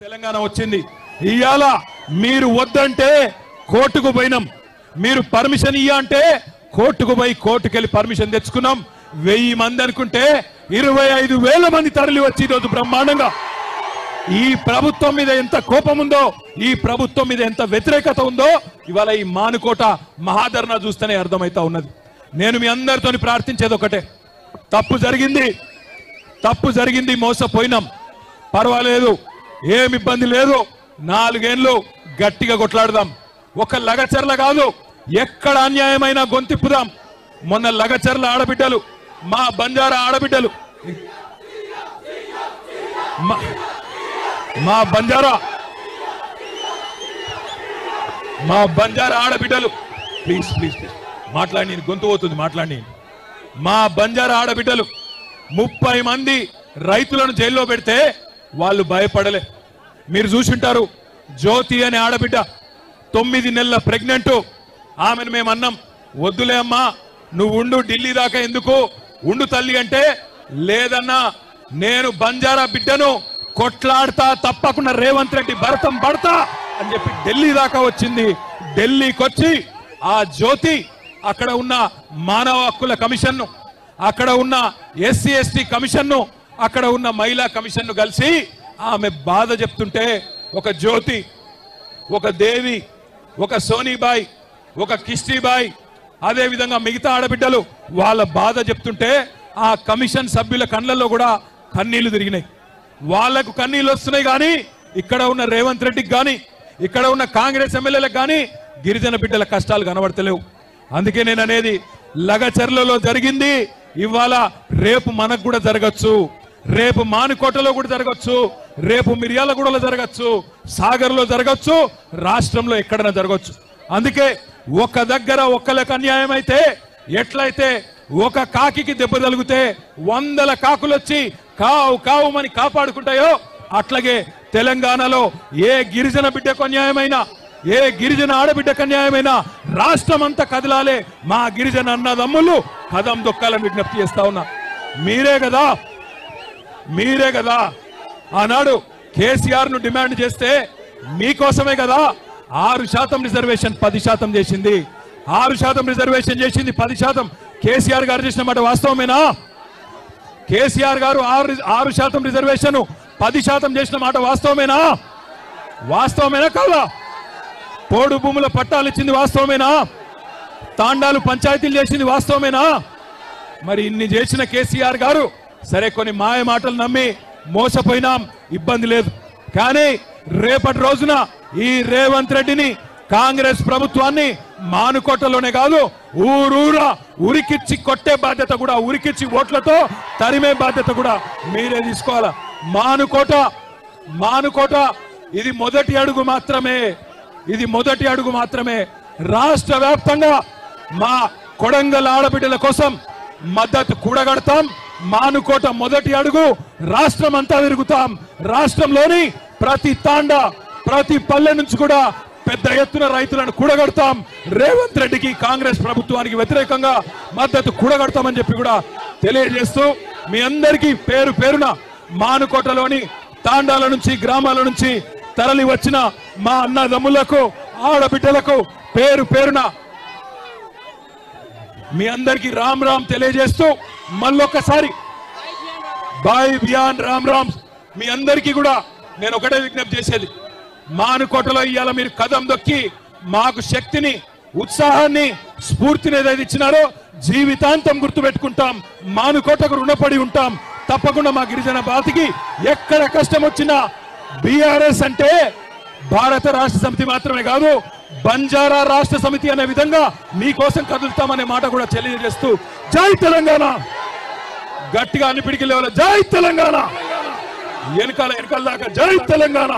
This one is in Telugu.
తెలంగాణ వచ్చింది. ఇయాల మీరు వద్దంటే కోర్టుకు పోయినాం, మీరు పర్మిషన్ ఇయ్య అంటే కోర్టుకు పోయి కోర్టుకెళ్ళి పర్మిషన్ తెచ్చుకున్నాం. 1000 మంది అనుకుంటే 25,000 మంది తరలి వచ్చి ఈరోజు బ్రహ్మాండంగా ఈ ప్రభుత్వం మీద ఎంత కోపం ఉందో, ఈ ప్రభుత్వం మీద ఎంత వ్యతిరేకత ఉందో ఇవాళ ఈ మానుకోట మహాధర్నా చూస్తేనే అర్థమైతా ఉన్నది. నేను మీ అందరితోని ప్రార్థించేది ఒకటే, తప్పు జరిగింది, మోసపోయినాం, పర్వాలేదు, ఏం ఇబ్బంది లేదు, 4 ఏళ్ళు గట్టిగా కొట్లాడదాం. ఒక లగచర్ల కాదు, ఎక్కడ అన్యాయమైన గొంతిప్పుదాం. మొన్న లగచర్ల ఆడబిడ్డలు, మా బంజారా ఆడబిడ్డలు, మా బంజారా ఆడబిడ్డలు, ప్లీజ్ మాట్లాడి, గొంతు పోతుంది, మాట్లాడి. మా బంజారా ఆడబిడ్డలు 30 మంది రైతులను జైల్లో పెడితే వాళ్ళు భయపడలే. మీరు చూసింటారు, జ్యోతి అనే ఆడబిడ్డ 9 నెలల ప్రెగ్నెంట్. ఆమెను మేము అన్నాం, వద్దులే అమ్మా, నువ్వు ఉండు, ఢిల్లీ దాకా ఎందుకు, ఉండు తల్లి అంటే, లేదన్నా నేను బంజారా బిడ్డను కొట్లాడతా, తప్పకుండా రేవంత్ రెడ్డి భరతం పడతా అని చెప్పి ఢిల్లీ దాకా వచ్చింది. ఢిల్లీకి వచ్చి ఆ జ్యోతి అక్కడ ఉన్న మానవ హక్కుల కమిషన్ను, అక్కడ ఉన్న ఎస్సీ ఎస్టీ కమిషన్ను, అక్కడ ఉన్న మహిళా కమిషన్ను కలిసి ఆమె బాధ చెప్తుంటే, ఒక జ్యోతి, ఒక దేవి, ఒక సోనీబాయ్, ఒక కిష్టీబాయ్, అదే విధంగా మిగతా ఆడబిడ్డలు వాళ్ళ బాధ చెప్తుంటే ఆ కమిషన్ సభ్యుల కళ్ళల్లో కూడా కన్నీళ్లు తిరిగినాయి. వాళ్లకు కన్నీళ్లు వస్తున్నాయి, కానీ ఇక్కడ ఉన్న రేవంత్ రెడ్డికి కానీ, ఇక్కడ ఉన్న కాంగ్రెస్ ఎమ్మెల్యేలకు కానీ గిరిజన బిడ్డల కష్టాలు కనబడతలేవు. అందుకే నేను అనేది, లగచర్లలో జరిగింది ఇవాళ రేపు మనకు కూడా జరగచ్చు, రేపు మానుకోటలో కూడా జరగచ్చు, రేపు మిర్యాలగూడలో జరగచ్చు, సాగర్లో జరగచ్చు, రాష్ట్రంలో ఎక్కడైనా జరగచ్చు. అందుకే ఒక దగ్గర ఒక్కలకు అన్యాయం అయితే, ఎట్లయితే ఒక కాకికి దెబ్బ తగిలితే 100 కాకులు వచ్చి కావు కావుమని కాపాడుకుంటాయో, అట్లాగే తెలంగాణలో ఏ గిరిజన బిడ్డకు అన్యాయమైనా, ఏ గిరిజన ఆడబిడ్డకు అన్యాయమైనా రాష్ట్రం అంతా కదలాలే. మా గిరిజన అన్నదమ్ములు కదం దొక్కాలని విజ్ఞప్తి చేస్తా ఉన్నా. మీరే కదా ఆనాడు కేసీఆర్ ను డిమాండ్ చేస్తే మీకోసమే కదా 6% రిజర్వేషన్ 10% చేసింది. 6% రిజర్వేషన్ చేసింది, 10% కేసీఆర్ గారు చేసిన మాట వాస్తవమేనా? కేసీఆర్ గారు 6% రిజర్వేషన్ 10% చేసిన మాట వాస్తవమేనా కాదా? పోడు భూముల పట్టాలు ఇచ్చింది వాస్తవమేనా? తాండాలు పంచాయతీలు చేసింది వాస్తవమేనా? మరి ఇన్ని చేసిన కేసీఆర్ గారు సరే కొన్ని మాయ మాటలు నమ్మి మోసపోయినాం, ఇబ్బంది లేదు. కానీ రేపటి రోజున ఈ రేవంత్ రెడ్డిని, కాంగ్రెస్ ప్రభుత్వాన్ని మానుకోటలోనే కాదు, ఊరూరా ఉరికిచ్చి కొట్టే బాధ్యత కూడా, ఉరికిచ్చి ఓట్లతో తరిమే బాధ్యత కూడా మీరే తీసుకోవాలా. మానుకోట ఇది మొదటి అడుగు మాత్రమే. రాష్ట్ర వ్యాప్తంగా మా కొడంగల్ ఆడబిడ్డల కోసం మద్దతు కూడగడతాం. మానుకోట మొదటి అడుగు, రాష్ట్రం అంతా తిరుగుతాం. రాష్ట్రంలోని ప్రతి తాండా, ప్రతి పల్లె నుంచి కూడా పెద్ద ఎత్తున రైతులను కూడగడతాం. రేవంత్ రెడ్డికి, కాంగ్రెస్ ప్రభుత్వానికి వ్యతిరేకంగా మద్దతు కూడగడతామని చెప్పి కూడా తెలియజేస్తూ, మీ అందరికీ పేరు పేరున మానుకోటలోని తాండాల నుంచి, గ్రామాల నుంచి తరలి వచ్చిన మా అన్నదమ్ములకు, ఆడబిడ్డలకు పేరు పేరున మీ అందరికీ రామ్ రామ్ తెలియజేస్తూ, మళ్ళొక్కసారి బాయ్ బియాన్ రామ్. మీ అందరికీ కూడా నేను ఒకటే విజ్ఞప్తి చేసేది, మానుకోటలో ఇవాళ మీరు కదం దొక్కి మాకు శక్తిని, ఉత్సాహాన్ని, స్ఫూర్తిని ఏదైతే ఇచ్చినారో జీవితాంతం గుర్తుపెట్టుకుంటాం. మానుకోటకు రుణపడి ఉంటాం. తప్పకుండా మా గిరిజన బాతికి ఎక్కడ కష్టం వచ్చినా బీఆర్ఎస్ అంటే భారత రాష్ట్ర సమితి మాత్రమే కాదు, బంజారా రాష్ట్ర సమితి అనే విధంగా మీకోసం కదులుతామనే మాట కూడా తెలియజేస్తూ, జై తెలంగాణ, గట్టిగా అన్ని పిడికి లేవాలి, జై తెలంగాణ, వెనకాల దాకా జై తెలంగాణ.